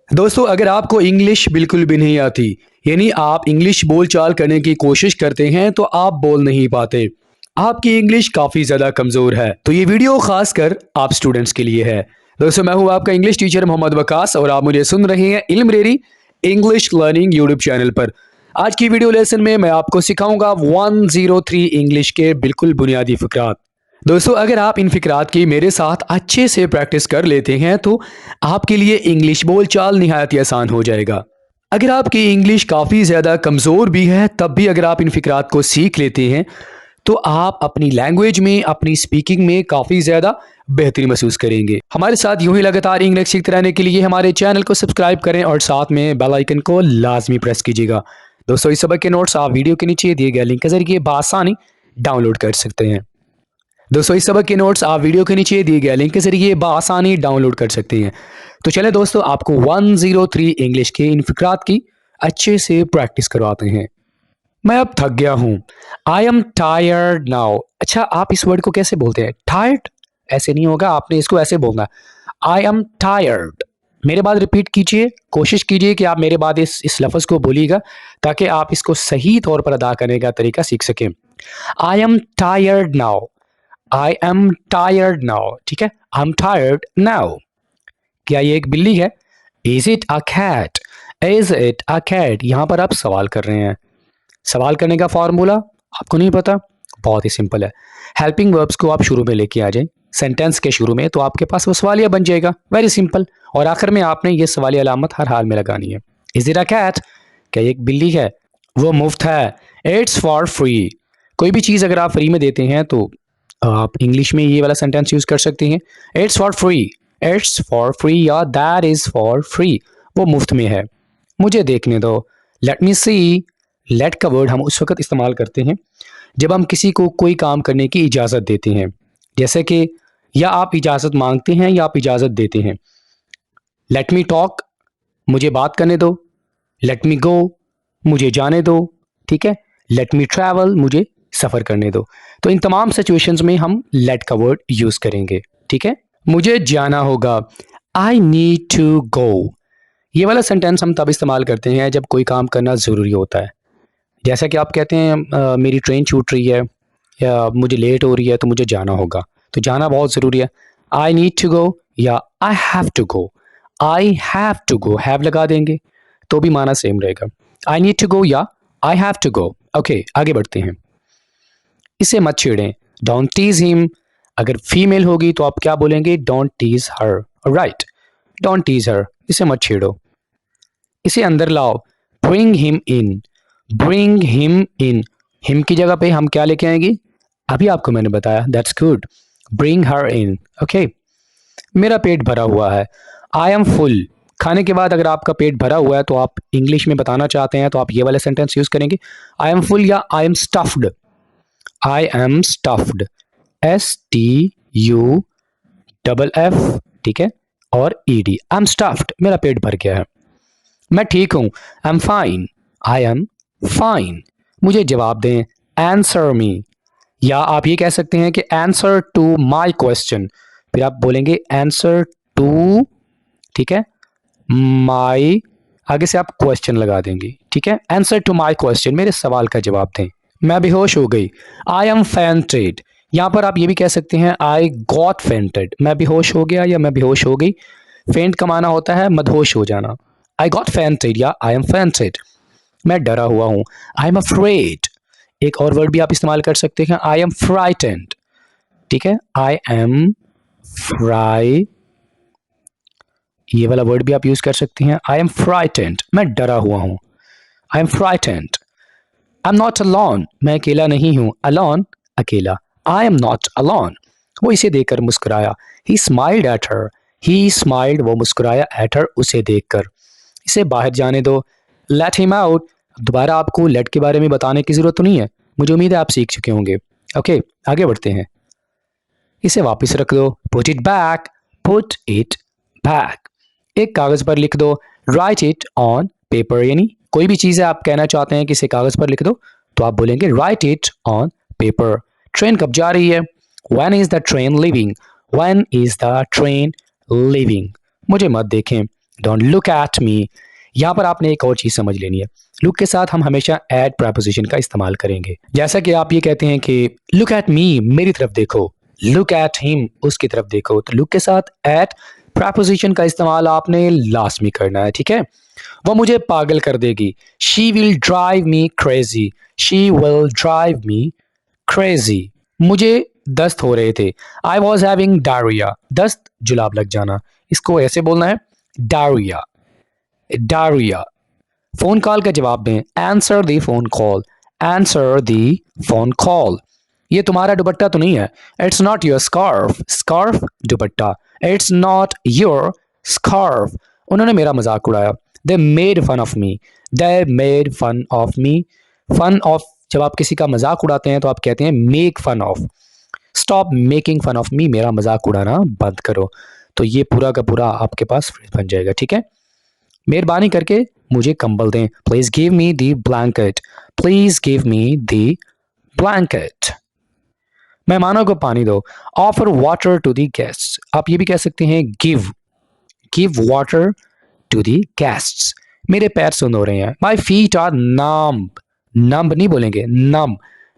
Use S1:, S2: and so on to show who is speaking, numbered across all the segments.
S1: दोस्तों, अगर आपको इंग्लिश बिल्कुल भी नहीं आती, यानी आप इंग्लिश बोलचाल करने की कोशिश करते हैं तो आप बोल नहीं पाते, आपकी इंग्लिश काफ़ी ज़्यादा कमज़ोर है, तो ये वीडियो खासकर आप स्टूडेंट्स के लिए है। दोस्तों, मैं हूं आपका इंग्लिश टीचर मोहम्मद वकास और आप मुझे सुन रहे हैं इल्मररी इंग्लिश लर्निंग यूट्यूब चैनल पर। आज की वीडियो लेसन में मैं आपको सिखाऊंगा 103 इंग्लिश के बिल्कुल बुनियादी फ़िक्रात। दोस्तों, अगर आप इन फ़िक्रात की मेरे साथ अच्छे से प्रैक्टिस कर लेते हैं तो आपके लिए इंग्लिश बोलचाल निहायत ही आसान हो जाएगा। अगर आपकी इंग्लिश काफ़ी ज़्यादा कमज़ोर भी है तब भी अगर आप इन फ़िक्रात को सीख लेते हैं तो आप अपनी लैंग्वेज में, अपनी स्पीकिंग में काफ़ी ज़्यादा बेहतरी महसूस करेंगे। हमारे साथ यूं ही लगातार इंग्लिश सीखते रहने के लिए हमारे चैनल को सब्सक्राइब करें और साथ में बेल आइकन को लाजमी प्रेस कीजिएगा। दोस्तों, इस सबक के नोट्स आप वीडियो के नीचे दिए गए लिंक के जरिए बआसानी डाउनलोड कर सकते हैं। दोस्तों, इस सबक के नोट्स आप वीडियो के नीचे दिए गए लिंक के जरिए बआसानी डाउनलोड कर सकते हैं। तो चले दोस्तों, आपको 103 इंग्लिश के इन फ़िक्रात की अच्छे से प्रैक्टिस करवाते हैं। मैं अब थक गया हूँ। I am tired now. अच्छा, आप इस वर्ड को कैसे बोलते हैं? टायर्ड ऐसे नहीं होगा, आपने इसको ऐसे बोलना। I am tired. मेरे बाद रिपीट कीजिए, कोशिश कीजिए कि आप मेरे बाद इस लफ्ज़ को बोलिएगा ताकि आप इसको सही तौर पर अदा करने का तरीका सीख सकें। I am tired now. I am tired now. ठीक है, आई एम टायर्ड नाउ। क्या ये एक बिल्ली है? Is it a cat? Is it a cat? यहां पर आप सवाल कर रहे हैं। सवाल करने का फॉर्मूला आपको नहीं पता? बहुत ही सिंपल है। हेल्पिंग वर्ब्स को आप शुरू में लेके आ जाएं, सेंटेंस के शुरू में, तो आपके पास वो सवालिया बन जाएगा। Very simple. और आखिर में आपने ये सवालिया अलामत हर हाल में लगानी है। Is it a cat? क्या ये एक बिल्ली है? वो मुफ्त है। It's for free. कोई भी चीज़ अगर आप फ्री में देते हैं तो आप इंग्लिश में ये वाला सेंटेंस यूज कर सकते हैं। It's for free. It's for free या दैट इज फॉर फ्री। वो मुफ्त में है। मुझे देखने दो। लेट मी सी। लेट का वर्ड हम उस वक्त इस्तेमाल करते हैं जब हम किसी को कोई काम करने की इजाज़त देते हैं, जैसे कि या आप इजाज़त मांगते हैं या आप इजाज़त देते हैं। लेट मी टॉक, मुझे बात करने दो। लेट मी गो, मुझे जाने दो। ठीक है, लेट मी ट्रैवल, मुझे सफ़र करने दो। तो इन तमाम सिचुएशंस में हम लेट का वर्ड यूज़ करेंगे। ठीक है, मुझे जाना होगा। I need to go. ये वाला सेंटेंस हम तब इस्तेमाल करते हैं जब कोई काम करना ज़रूरी होता है। जैसा कि आप कहते हैं मेरी ट्रेन छूट रही है या मुझे लेट हो रही है तो मुझे जाना होगा, तो जाना बहुत ज़रूरी है। आई नीड टू गो या I have to go. I have to go, have लगा देंगे तो भी माना सेम रहेगा। आई नीड टू गो या I have to go. Okay, आगे बढ़ते हैं। इसे मत छेड़ें। Don't tease him. अगर फीमेल होगी तो आप क्या बोलेंगे? Don't tease her. Right, don't tease her, इसे मत छेड़ो। इसे अंदर लाओ। Bring him in. Bring him in. Him की जगह पे हम क्या लेके आएंगे? अभी आपको मैंने बताया। That's good. Bring her in. Okay, मेरा पेट भरा हुआ है। I am full. खाने के बाद अगर आपका पेट भरा हुआ है तो आप इंग्लिश में बताना चाहते हैं तो आप ये वाले सेंटेंस यूज करेंगे। आई एम फुल या I am stuffed. I am stuffed. S T U double F. ठीक है, और E D. I am stuffed, मेरा पेट भर गया है। मैं ठीक हूं। I am fine. I am fine. मुझे जवाब दें। Answer me. या आप ये कह सकते हैं कि आंसर टू माई क्वेश्चन। फिर आप बोलेंगे आंसर टू, ठीक है, माई, आगे से आप क्वेश्चन लगा देंगे। ठीक है, आंसर टू माई क्वेश्चन, मेरे सवाल का जवाब दें। मैं बेहोश हो गई। I am fainted. यहां पर आप ये भी कह सकते हैं आई गॉट फेंटेड। मैं बेहोश हो गया या मैं बेहोश हो गई। फेंट का माना होता है मदहोश हो जाना। आई गॉट फेंटेड या आई एम फेंटेड। मैं डरा हुआ हूं। I am afraid. एक और वर्ड भी आप इस्तेमाल कर सकते हैं, आई एम फ्राइटेंड। ठीक है, आई एम फ्राई, ये वाला वर्ड भी आप यूज कर सकते हैं। आई एम फ्राइटेंड, मैं डरा हुआ हूं। I M frightened. I am not alone, मैं अकेला नहीं हूं। अलोन, अकेला। I am not alone. वो इसे देखकर मुस्कुराया। ही smiled at her. He smiled, वो मुस्कुराया, एट हर, उसे देखकर। इसे बाहर जाने दो। Let him out. दोबारा आपको लेट के बारे में बताने की जरूरत तो नहीं है, मुझे उम्मीद है आप सीख चुके होंगे। ओके, आगे बढ़ते हैं। इसे वापस रख दो। Put it back. Put it back. एक कागज पर लिख दो। राइट इट ऑन पेपर, यानी कोई भी चीज़ है आप कहना चाहते हैं कि इसे कागज पर लिख दो तो आप बोलेंगे right it on paper. Train कब जा रही है? When is the train living. When is the train living. मुझे मत देखें। Don't look at me. यहाँ पर आपने एक और चीज समझ लेनी है, लुक के साथ हम हमेशा एट प्रपोजिशन का इस्तेमाल करेंगे। जैसा कि आप ये कहते हैं कि लुक एट मी, मेरी तरफ देखो, लुक एट हिम, उसकी तरफ देखो, तो लुक के साथ एट प्रपोजिशन का इस्तेमाल आपने लास्ट में करना है, ठीक है। वो मुझे पागल कर देगी, she will drive me crazy, she will drive me crazy. मुझे दस्त हो रहे थे, आई वॉज हैविंग डायरिया, दस्त जुलाब लग जाना, इसको ऐसे बोलना है डायरिया, डायरिया। फोन कॉल का जवाब दें, answer the phone call, answer the phone call. ये तुम्हारा दुपट्टा तो नहीं है, it's not your scarf, scarf दुपट्टा, इट्स नॉट योर स्कार्फ। उन्होंने मेरा मजाक उड़ाया, they made fun of me, they made fun of me. Fun of, जब आप किसी का मजाक उड़ाते हैं तो आप कहते हैं make fun of. Stop making fun of me, मेरा मजाक उड़ाना बंद करो। तो ये पूरा का पूरा आपके पास फ्रेज बन जाएगा, ठीक है। मेहरबानी करके मुझे कंबल दें, please give me the blanket, please give me the blanket. मेहमानों को पानी दो, offer water to the guests. आप ये भी कह सकते हैं give, give water to the guests. मेरे पैर सुन हो रहे हैं, my feet are numb, numb नहीं बोलेंगे, नम,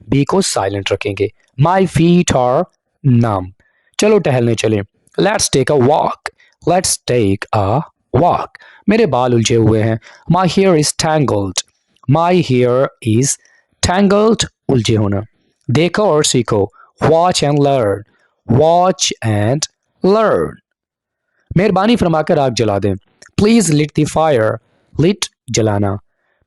S1: बी को साइलेंट रखेंगे, माई फीट आर नम्ब। चलो टहलने चले, let's take a walk, let's take a walk. मेरे बाल उलझे हुए हैं, my hair is tangled, my hair is tangled, उलझे होना। देखो और सीखो, watch and learn, watch and learn. मेहरबानी फरमाकर आग जला दें, please lit the fire, lit जलाना,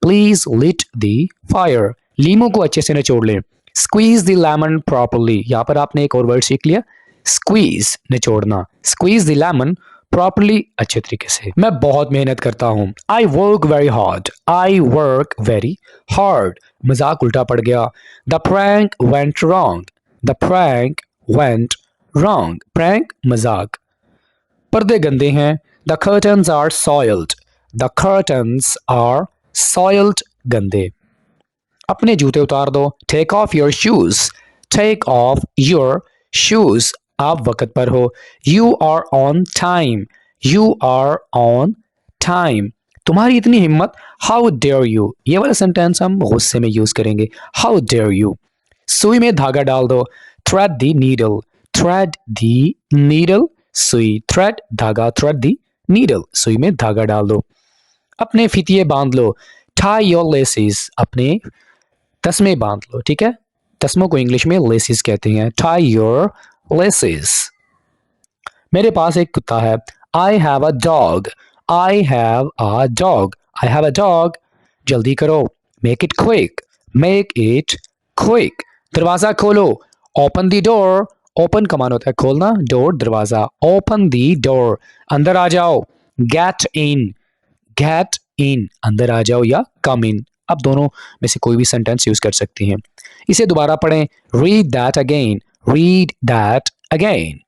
S1: प्लीज लिट द फायर। लीमू को अच्छे से निचोड़ लें, स्क्वीज द लेमन प्रॉपरली। यहां पर आपने एक और वर्ड सीख लिया, स्क्वीज निचोड़ना, स्क्वीज द लेमन प्रॉपरली, अच्छे तरीके से। मैं बहुत मेहनत करता हूं, I work very hard, I work very hard. मजाक उल्टा पड़ गया, the prank went wrong, the prank went wrong, prank मजाक। पर्दे गंदे हैं, the curtains are soiled, the curtains are soiled, गंदे। अपने जूते उतार दो, take off your shoes, take off your shoes. आप वक्त पर हो, you are on time, you are on time. तुम्हारी इतनी हिम्मत, हाउ डेयर यू। ये वाला सेंटेंस हम गुस्से में यूज करेंगे, हाउ डेयर यू। सुई में धागा डाल दो, थ्रेड दी नीडल, थ्रेड दी नीडल, सुई, थ्रेड धागा, थ्रेड दी नीडल, सुई में धागा डाल दो। अपने फीतिये बांध लो, टाई योर लेसेस, अपने तस्मे बांध लो, ठीक है। तस्मों को इंग्लिश में लेसेस कहते हैं, टाई योर लेसेस। मेरे पास एक कुत्ता है, I have a dog, I have a dog, I have a dog. जल्दी करो, make it quick, make it quick. दरवाजा खोलो, ओपन द डोर, ओपन का मान होता है खोलना, डोर दरवाजा, ओपन द डोर। अंदर आ जाओ, गेट इन, गेट इन, अंदर आ जाओ या कम इन। आप दोनों में से कोई भी सेंटेंस यूज कर सकती हैं। इसे दोबारा पढ़ें, read that again, read that again.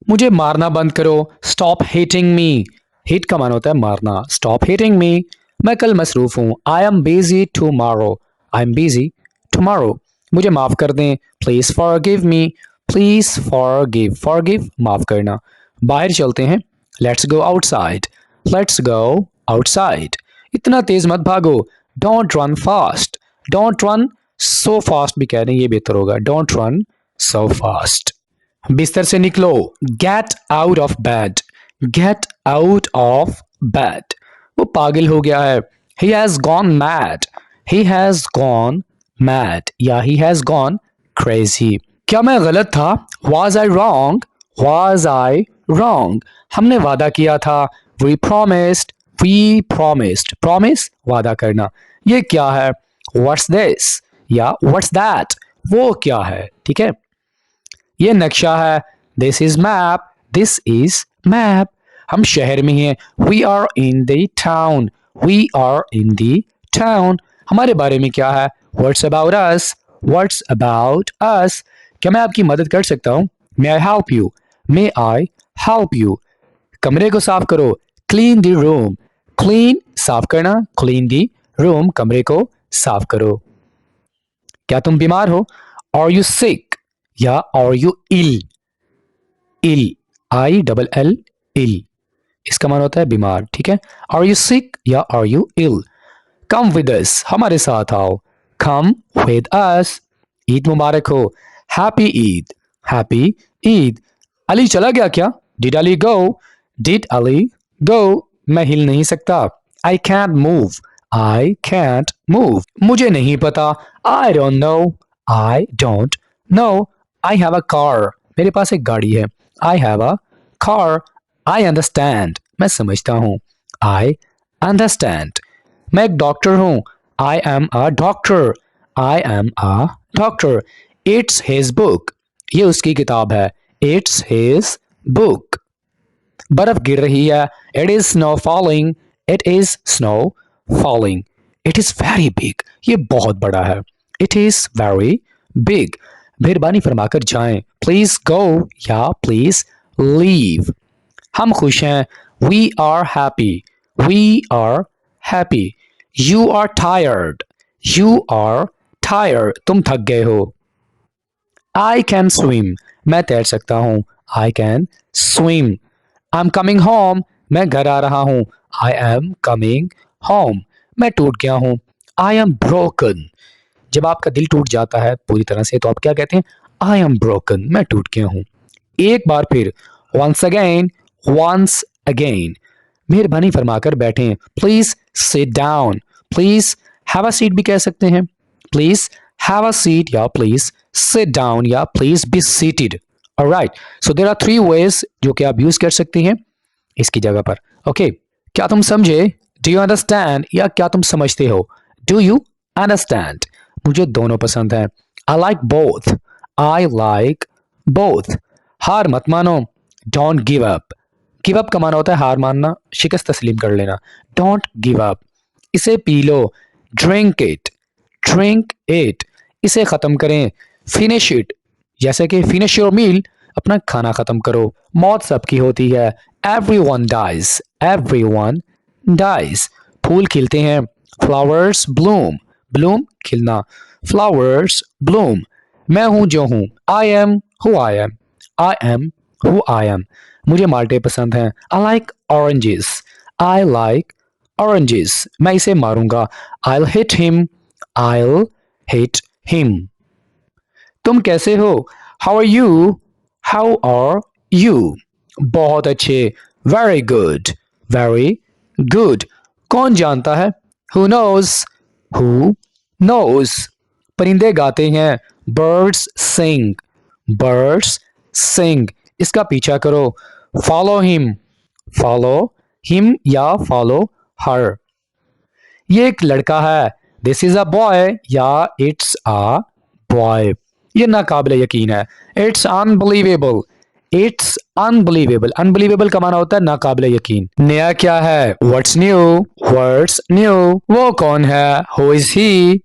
S1: मुझे मारना बंद करो, स्टॉप हिटिंग मी, हिट का मान होता है मारना, स्टॉप हिटिंग मी। मैं कल मसरूफ हूं, I am busy tomorrow, I am busy tomorrow. मुझे माफ कर दें, please forgive me, please forgive, forgive माफ करना। बाहर चलते हैं, let's go outside, let's go outside. इतना तेज मत भागो, don't run fast, don't run so fast भी कह रहे हैं, ये बेहतर होगा, डोंट रन सो फास्ट। बिस्तर से निकलो, get out of bed, get out of bed. वो पागल हो गया है, he has gone mad, he has gone mad या ही हैज गॉन क्रेजी। क्या मैं गलत था, was I wrong, was I wrong. हमने वादा किया था, we promised, we promised, promise वादा करना। ये क्या है, व्हाट्स दिस या व्हाट्स दैट, वो क्या है, ठीक है। ये नक्शा है, this is map, this is map. हम शहर में हैं, we are in the town, we are in the town. हमारे बारे में क्या है, what's about us, what's about us. क्या मैं आपकी मदद कर सकता हूँ, may I help you, may I help you. कमरे को साफ करो, क्लीन द रूम, क्लीन साफ करना, क्लीन द रूम, कमरे को साफ करो। क्या तुम बीमार हो, आर यू सिक या are you ill, ill, I double L, ill. इसका मान होता है बीमार, ठीक है। आर यू सिक या are you ill. Come with us, हमारे साथ आओ। Come with us. ईद मुबारक हो, हैप्पी ईद, हैप्पी ईद। अली चला गया क्या? Did Ali go, did Ali go. मैं हिल नहीं सकता, I can't move, I can't move. मुझे नहीं पता, I don't know, I don't know. I have a car, मेरे पास एक गाड़ी है। I have a car. I understand, मैं समझता हूँ। आई अंडरस्टैंड। मैं एक डॉक्टर हूँ। I am a doctor, I am a doctor. It's his book, ये उसकी किताब है। It's his book. बर्फ गिर रही है। It is snow falling, it is snow falling. It is very big, ये बहुत बड़ा है। It is very big. मेहरबानी फरमाकर जाएं। प्लीज गो या प्लीज लीव। हम खुश हैं। We are happy, we are happy. You are tired, you are tired, तुम थक गए हो। आई कैन स्विम, मैं तैर सकता हूँ। I can swim. I am coming home, मैं घर आ रहा हूँ। I am coming home. मैं टूट गया हूँ। I am broken. जब आपका दिल टूट जाता है पूरी तरह से तो आप क्या कहते हैं? आई एम ब्रोकन, मैं टूट गया हूँ। एक बार फिर, वंस अगेन, वंस अगेन। मेहरबानी फरमाकर बैठें। Please sit down, please have a seat भी कह सकते हैं। प्लीज हैव अ सीट या प्लीज सिट डाउन या please be seated. Alright, so there are three ways जो कि आप यूज कर सकते हैं इसकी जगह पर। ओके, क्या तुम समझे? डू यू अंडरस्टैंड या क्या तुम समझते हो? Do you understand. मुझे दोनों पसंद है। I like both, I like both. हार मत मानो, don't give up. Give up का माना होता है हार मानना, शिकस्त तस्लीम कर लेना। Don't give up. इसे पी लो, ड्रिंक इट, ड्रिंक इट। इसे खत्म करें, फिनिश इट। जैसे कि फिनिश योर मील, अपना खाना खत्म करो। मौत सबकी होती है। Everyone dies, everyone dies. फूल खिलते हैं, फ्लावर्स ब्लूम, ब्लूम खिलना, फ्लावर्स ब्लूम। मैं हूं जो हूं, I am who I am, I am who I am. मुझे माल्टे पसंद हैं। I like oranges, I like oranges. मैं इसे मारूंगा। I'll hit him, I'll hit him। तुम कैसे हो? How are you? How are you? बहुत अच्छे, very good, very good। कौन जानता है? Who knows? Who knows? परिंदे गाते हैं, birds sing, birds sing। इसका पीछा करो, follow him, follow him या follow her। ये एक लड़का है, दिस इज अ बॉय या इट्स अ बॉय। ये नाकाबिले यकीन है, it's unbelievable, it's unbelievable. Unbelievable का माना होता है नाकाबिले यकीन। नया क्या है? What's new, what's new. वो कौन है? Who is he,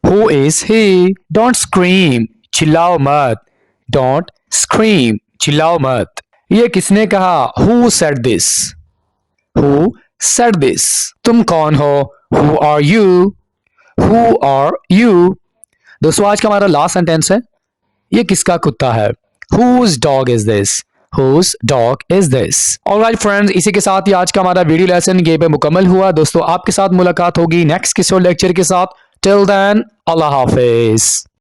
S1: who is he. Don't scream, चिल्लाओ मत, डोंट स्क्रीम, चिल्लाओ मत। ये किसने कहा? Who said this, who said this. तुम कौन हो? Who are you, who are you. दोस्तों आज का हमारा लास्ट सेंटेंस है, ये किसका कुत्ता है? Whose dog is this? Whose dog is this? Alright friends, इसी के साथ ही आज का हमारा वीडियो लेसन ये पे मुकम्मल हुआ। दोस्तों आपके साथ मुलाकात होगी नेक्स्ट किसी और लेक्चर के साथ। Till then, अल्लाह हाफिज।